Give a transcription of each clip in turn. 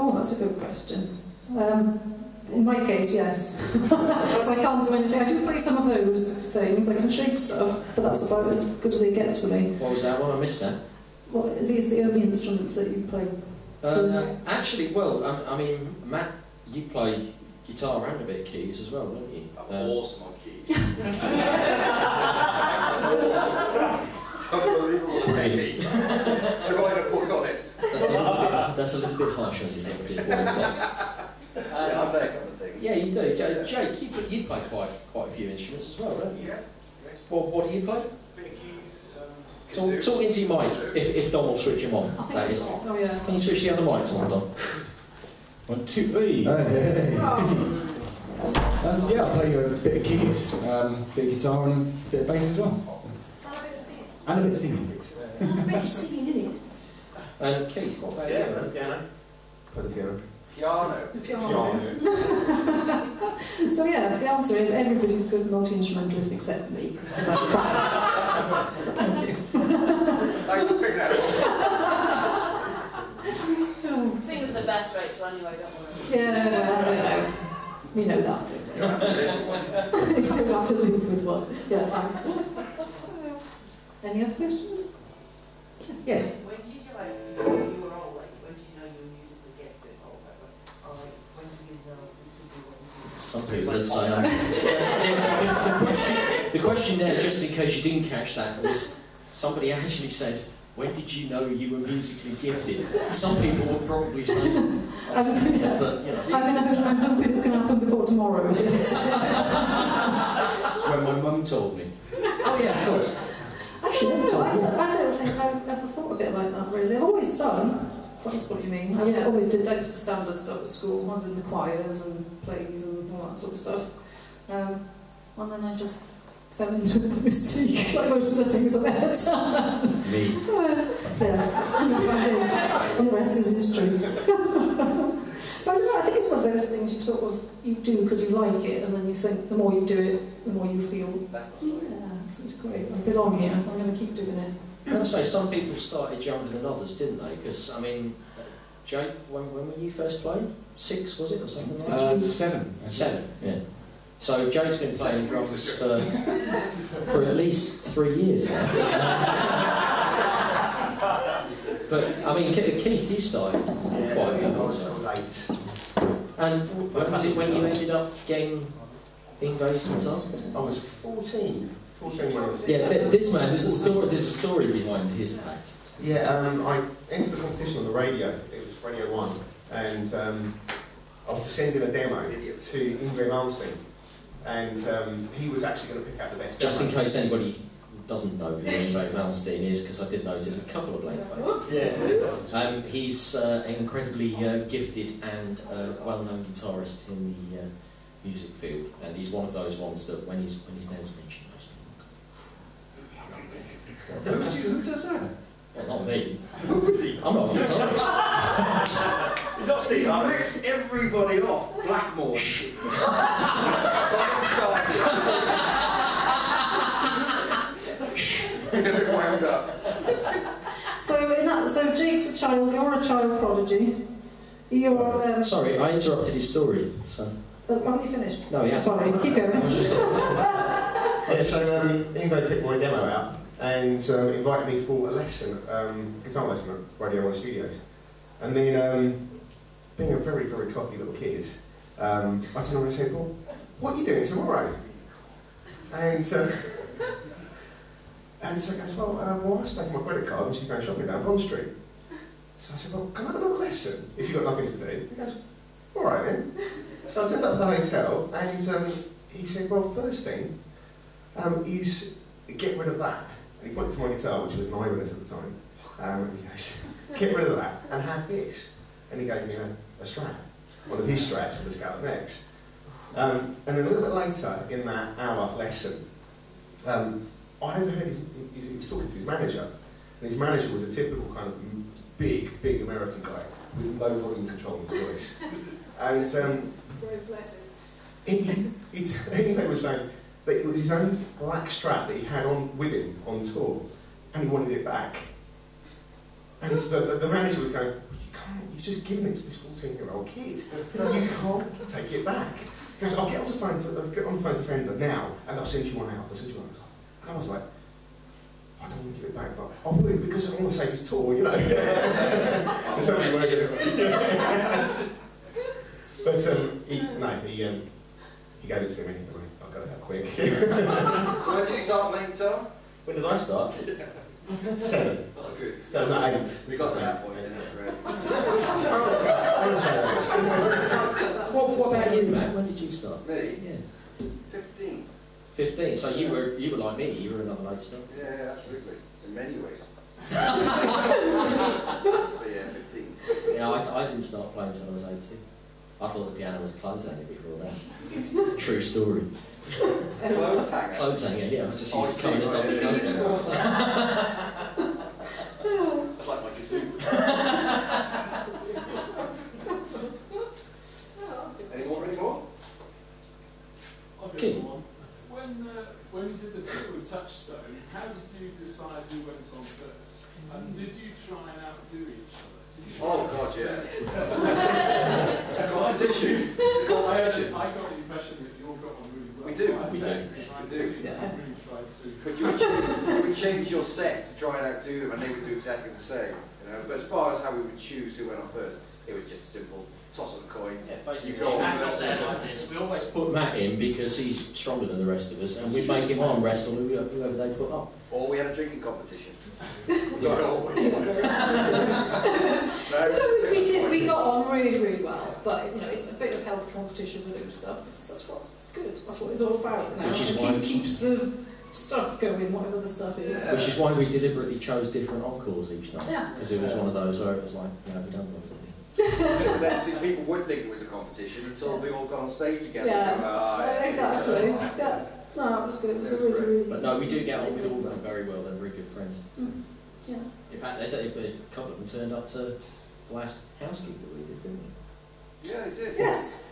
Oh, that's a good question. In my case, yes. Because I can't do anything. I do play some of those things, I can shake stuff, but that's about as good as it gets for me. What was that one? I missed that. Well, these are the only instruments that you play. Actually, well, I mean, Matt, you play guitar and a bit of keys as well, don't you? I'm awesome on keys. Unbelievable. Really? I got on it. That's a little bit harsh on yourself, dear boy. Yeah, I play a couple of things. Yeah, you do. Jake, you play quite a few instruments as well, don't you? Yeah. What do you play? Bit of keys. Talk into your mic, if Don will switch him on. That is. Oh, yeah. Can you switch the other mics on, Don? 1, 2, 3. Yeah, I play a bit of keys, bit of guitar and a bit of bass as well. And a bit of singing. And a bit of singing, isn't it? And Keith, what about you? Yeah, the piano. Play the piano. The piano. So yeah, the answer is everybody's good multi-instrumentalist except me. Because I'm crap. Thank you. Thanks for picking that up. Singing's the best, Rachel, anyway, don't worry. Yeah, well, we know that, don't we? You do have to live with one. Yeah, thanks. Any other questions? Yes. When did you like, you were all like, when did you know you were musically gifted or whatever? Or like, when did you know you could do what you did? Some people would say the question there, just in case you didn't catch that, was somebody actually said, when did you know you were musically gifted? Some people would probably say, but, you know. I'm hoping it's going to happen before tomorrow, is it? That's when my mum told me. Oh yeah, of course. Actually, no, I don't think I've ever thought of it like that, really. I've always sung, if that's what you mean. I always did like standard stuff at school. I was in the choirs and plays and all that sort of stuff. And then I just fell into it by mistake, like most of the things I've ever done. Me. Yeah, and and the rest is history. So I don't know, I think it's one of those things you do because you like it, and then you think the more you do it, the more you feel, it's great, I belong here, I'm going to keep doing it. I would say some people started younger than others, didn't they? Because, I mean, Jake, when were you first playing? 6, was it, or something like that? 7. 7, yeah. So Jake's been playing drums for at least 3 years now. But, I mean, Keith, you started quite young. Late. And was it when you ended up getting Ingve's guitar? I was 14. 14 when I was... Yeah, this man, there's a story behind his past. Yeah, I entered the competition on the radio. It was Radio 1. And I was to send in a demo to Ingve Malmsteen. And he was actually going to pick out the best Just demo. in case anybody doesn't know who Ingve Malmsteen is, because I did notice a couple of blank faces. Yeah. He's an incredibly gifted and well-known guitarist in the music field, and he's one of those ones that when his name's mentioned, most people go. Who does that? Well, not me. I'm not a guitarist. He's not Steve. I ripped everybody off. Blackmore. So Jake's a child, you're a child prodigy. You're... Sorry, I interrupted his story. So. Haven't you finished? No, yeah. Sorry, keep going. Yeah, so Ingve picked my demo out and invited me for a lesson, guitar lesson at Radio 1 Studios. And then, being a very, very cocky little kid, I turned around and said, well, what are you doing tomorrow? And so he goes, well, I was taking my credit card and she's going shopping down Bond Street. So I said, well, can I have another lesson if you've got nothing to do? He goes, all right then. So I turned up at the hotel and he said, well, first thing is get rid of that. And he pointed to my guitar, which was an Ibanez at the time. And he goes, get rid of that and have this. And he gave me a Strat, one of his Strats with the scallop necks. And then a little bit later in that hour lesson, I overheard he was talking to his manager. And his manager was a typical kind of big American guy with no volume control in his voice. And he was saying that it was his own black Strat that he had on with him on tour, and he wanted it back. And so the manager was going, you can't you've just given it to this 14-year-old kid. You can't take it back. He goes, I'll get on the phone to Fender now, and I'll send you one out. I'll send you one out. And I was like, I don't want to give it back, but I would, because I want to say his tour, you know. There's only way it is. But he gave it to me anyway. I'll go that quick. So when did you start playing guitar? When did I start? 7. Oh, good. 7 or 8. We got to that point, then that's great. What about you, Matt? When did you start? Me? Yeah. 15. 15. So you were like me. You were another late starter. Yeah, absolutely. In many ways. But yeah, 15. Yeah, I didn't start playing until I was 18. I thought the piano was a clothes hanger before that. True story. Clothes hanger? Clothes hanger, yeah. I just used to come in a dummy coat. That's like my kazoo. Any more? Keith. When you did the tour with Touchstone, how did you decide who went on first? And did you try and outdo each other? Oh God, yeah. It's a competition. It's a competition. I got the impression that you all got on really well. We do. We do. Yeah. Really tried to. But you would change your set to try and outdo them, and they would do exactly the same. You know. But as far as how we would choose who went on first, it was just simple. Toss of a coin. Yeah, basically, You go Matt on got first. there like this. We always put Matt in because he's stronger than the rest of us, and we make him arm wrestle whoever they put up. Or we had a drinking competition. We got on really well, but you know, it's a bit of healthy competition with those stuff. That's good. That's what it's all about now. Which is why keeps the stuff going, whatever the stuff is. Yeah. Which is why we deliberately chose different encores each night. Yeah. Because it was one of those where it was like, we done something. See, people would think it was a competition until we all got on stage together. Yeah, exactly. Yeah. No, it was good. It was a really. But no, we do get on with all of them very well. They're very good friends. Yeah. In fact, a couple of them turned up to the last house gig that we did, didn't they? Yeah, they did. Yes.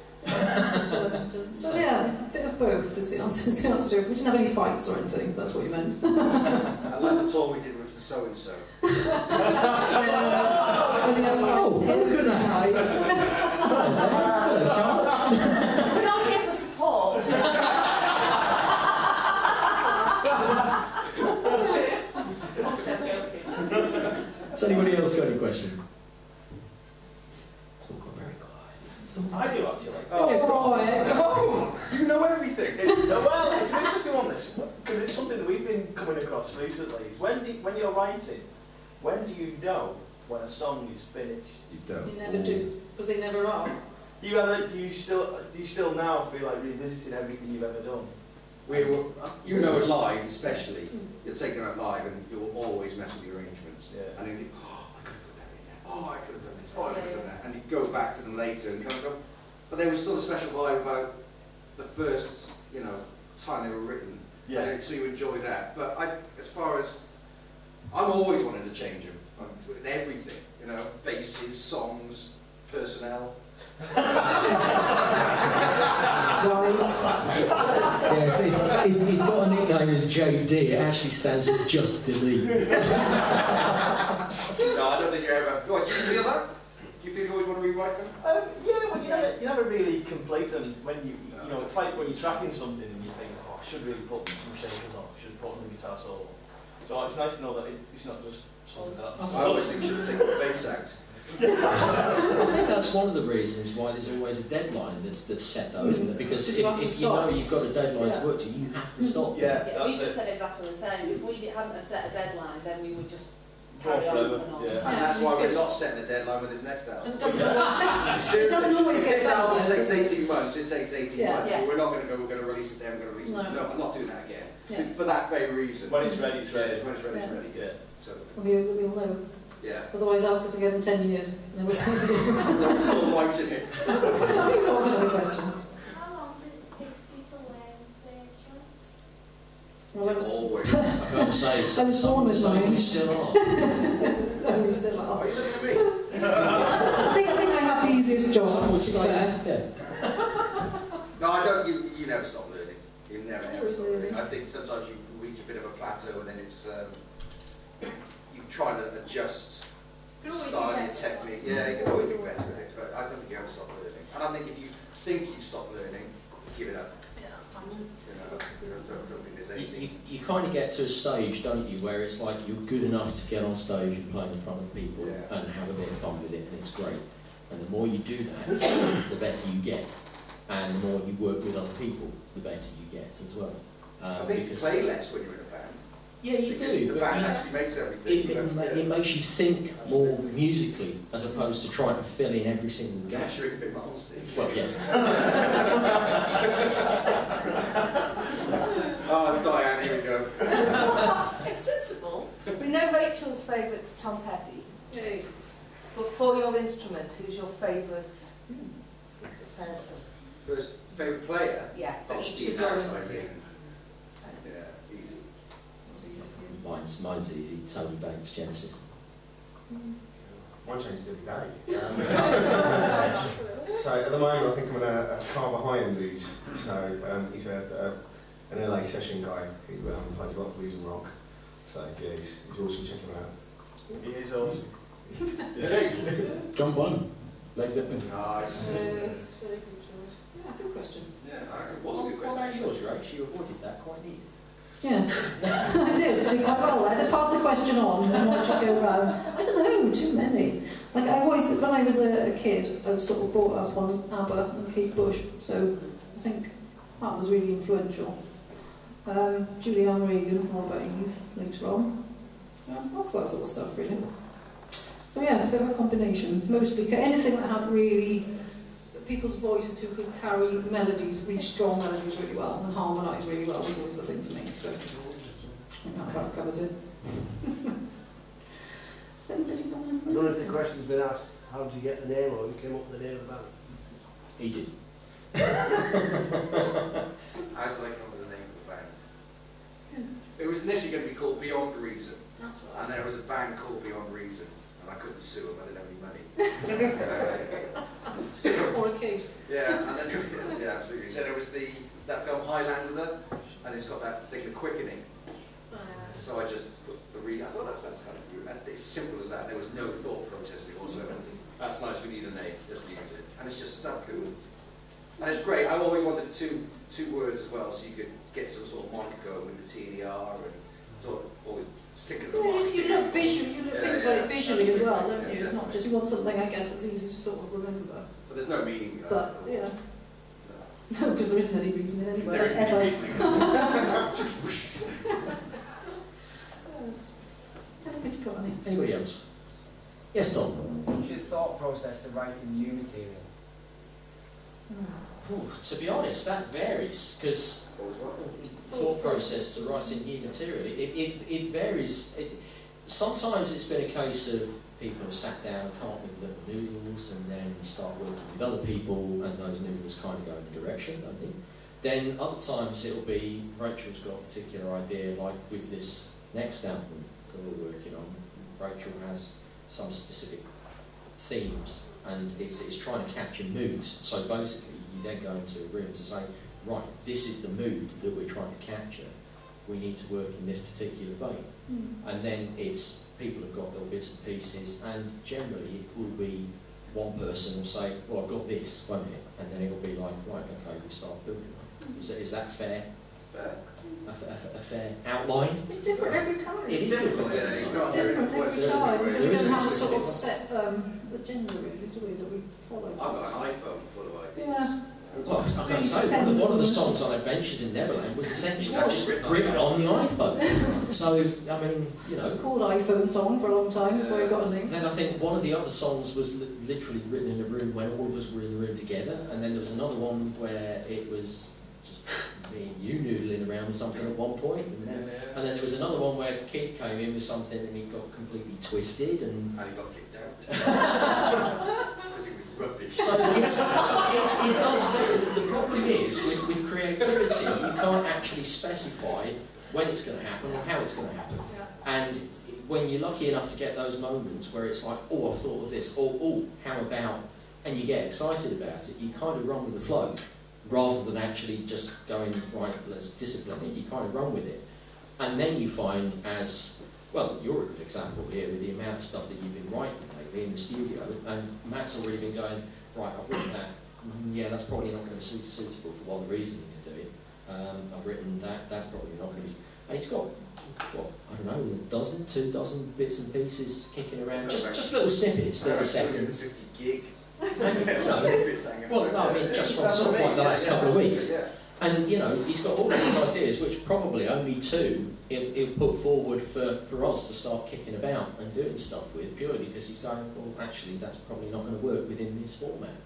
So yeah, a bit of both is the answer to it. We didn't have any fights or anything, if that's what you meant. I like the tour we did with the so-and-so. Oh, look at that! Hello, Dave. Hello, Charlotte. We're not here for support. Has anybody else got any questions? It's all got very quiet. I do actually. Oh, you know everything. Well, it's an interesting one, this, because it's something that we've been coming across recently. When you're writing, when do you know when a song is finished? You don't. You never do, because they never are. Do you still now feel like revisiting everything you've ever done? You know, it live especially. You'll take them out live and you'll always mess with the arrangements. Yeah. And you think, oh, I could have put that in there. Oh, I could have done this. Oh, I could have done that. And you go back to them later and kind of go, but there was still a special vibe about the first, time they were written. Yeah. And so you enjoy that. But as far as, I'm always wanting to change them. With everything, basses, songs, personnel. Yes, he's got a nickname as JD. It actually stands for Just Delete. No, I don't think you ever. Do you feel that? Do you feel you always want to rewrite them? Yeah, well, you never really complete them when it's like when you're tracking something and you think, oh, I should really put some shakers on, I should put on the guitar solo. So it's nice to know that it's not just something that. I always think you should take the bass out. I think that's one of the reasons why there's always a deadline that's set, though, isn't it? Because if you know you've got a deadline to work to, you have to stop. Yeah, we just said exactly the same. If we hadn't have set a deadline, then we would just Draw carry on forever, and on. yeah. And that's why we're not setting a deadline with this next album. And it doesn't always get If this album better, takes does it? 18 months, it takes 18 Yeah. months. Yeah. We're not going to go, we're going to release it then, we're going to release it. No. No, I'm not doing that again. Yeah. For that very reason. When it's ready, it's ready. When it's ready, it's Yeah. ready. Yeah. So, We'll know. yeah. Otherwise, ask us again in 10 years, and then we'll tell you. I'm still writing it. You've got another question. How long did it take you to learn the instruments? Well, that was. Always. I can't say I was born with mine. we still are. No, we still are. Are you looking at me? I think I have the easiest job, Some to would be say, fair. yeah. No, I don't. You never stop learning. You never ever Always stop learning. learning. I think sometimes you reach a bit of a plateau and then it's you try to adjust style, your technique. Yeah, you can always be better at it, but I don't think you ever stop learning. And I think if you think you stop learning, give it up. Yeah, that's fine. You know, don't think there's anything. You kind of get to a stage, don't you, where it's like you're good enough to get on stage and play in front of people and have a bit of fun with it, and it's great. And the more you do that, the better you get. And the more you work with other people, the better you get as well. I think you play less when you're in a band. Yeah, you because do. The band actually makes everything. It makes you think more musically as opposed to trying to fill in every single gap. Yeah, sure, a bit monster. Well, yeah. Oh, Diane, here we go. It's sensible. We know Rachel's favourite's Tom Petty. Yay. But for your instrument, who's your favourite person? First favourite player? Yeah, for Oh, each Steve of your Harris, I instruments. mean. Yeah, easy. Mine's easy. Tony Banks, Genesis. Mine changes every day. So at the moment, I think I'm in a car behind these. So he's an LA session guy who plays a lot of blues and rock. So yeah, he's awesome. Check him out. He is awesome. John Bonham, Led Zeppelin. Nice. Very good choice. Yeah, good question. Yeah, it was a good Well, question. that was right. You avoided that quite neatly. Yeah, I did quite well. I did pass the question on and watch it go round. I don't know, too many. Like I always, when I was a kid, I was sort of brought up on ABBA and Kate Bush, so I think that was really influential. Julianne Regan, What About Eve, later on. That's that sort of stuff, really. So yeah, a bit of a combination. Mostly anything that had really people's voices who could carry melodies, really strong melodies really well, and harmonise really well was always the thing for me. So I think that about covers it. Has anybody got any? I don't know if the question's been asked, how did you get the name, or you came up with the name of the band? He did. How did I come up with the name of the band? It was initially going to be called Beyond Reason. That's right. And there was a band called Beyond Reason, and I couldn't sue them, I didn't have any money. Or a case. Yeah, and then yeah, absolutely. Then there was that film Highlander, and it's got that thing, the quickening. So I just put the I thought that sounds kind of cute. And it's simple as that. There was no thought process whatsoever. That's nice. We need a name. Just use it, and it's just stuck. And it's great. I always wanted two words as well, so you could get some sort of moniker going with the T and the R, and sort of always stick it. Yeah, you look visually, think about it visually as well, don't you? It's not just, you want something, I guess, that's easy to sort of remember. But there's no meaning. But, yeah. No, because there isn't any reason in anywhere, There isn't ever. any reason. Anybody got any? Anybody else? Yes, Tom. What's your thought process to writing new material? Ooh, to be honest, that varies, because thought process to writing new material, it varies. Sometimes it's been a case of people have sat down and come up with little noodles, and then you start working with other people, and those noodles kind of go in a direction, don't they? Then other times it'll be Rachel's got a particular idea, like with this next album that we're working on. Rachel has some specific themes, and it's trying to capture moods. So basically, you then go into a room to say, right, this is the mood that we're trying to capture. We need to work in this particular vein. And then it's people have got little bits and pieces, and generally it will be one person will say, well, I've got this, won't it? And then it'll be like, right, okay, we start building on it. Is that fair? A fair outline? It's different every time. It is different. Yeah, It's different every time. We There is don't a have a sort of difference. set agenda really, do we, that we follow? I've got an iPhone full of ideas. Yeah. Well, I was going to say, one of the songs on Adventures in Neverland was essentially just written on the iPhone. So, I mean, you know. It was called iPhone song for a long time before it got a name. Then I think one of the other songs was literally written in a room when all of us were in the room together, and then there was another one where it was just me and you noodling around with something at one point, and then there was another one where Keith came in with something and he got completely twisted and he got kicked out. Because he was rubbish. So it does vary. The problem is with creativity, you can't actually specify when it's going to happen or how it's going to happen. And when you're lucky enough to get those moments where it's like, oh, I've thought of this, or oh, how about, and you get excited about it, you kind of run with the flow, rather than actually just going, right, let's discipline it, you kind of run with it. And then you find, as, well, you're a good example here with the amount of stuff that you've been writing lately. in the studio, and Matt's already been going, right, I've written that, yeah, that's probably not going to be suitable for what the reasoning you're doing. I've written that, that's probably not going to be... And he's got, what, I don't know, a dozen, 2 dozen bits and pieces kicking around, just little snippets, 30 seconds. 50 gig. And, well, no, I mean, just from sort of like the last couple of weeks. And, you know, he's got all of these ideas, which probably only 2 he'll put forward for us to start kicking about and doing stuff with, purely because he's going, well, actually, that's probably not going to work within this format.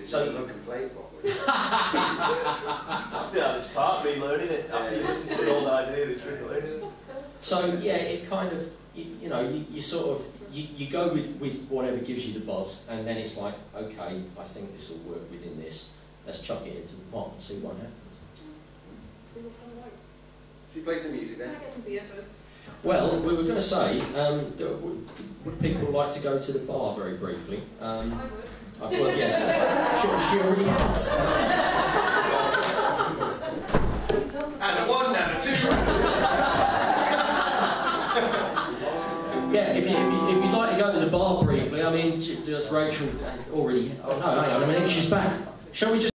So you can play properly. That's the hardest part, relearning it. After you listen to an old idea, it's relearning it. So, yeah, it kind of, you know, you sort of, you go with whatever gives you the buzz, and then it's like, okay, I think this will work within this. Let's chuck it into the pot and see what happens. Should we play some music then? Can I get some beer first? Well, we were going to say, would people like to go to the bar very briefly? I would. Well, yes. She already has. And a 1 and a 2. Yeah, if you'd like to go to the bar briefly, I mean, does Rachel already... Oh, no, hang on a minute, she's back. Shall we just...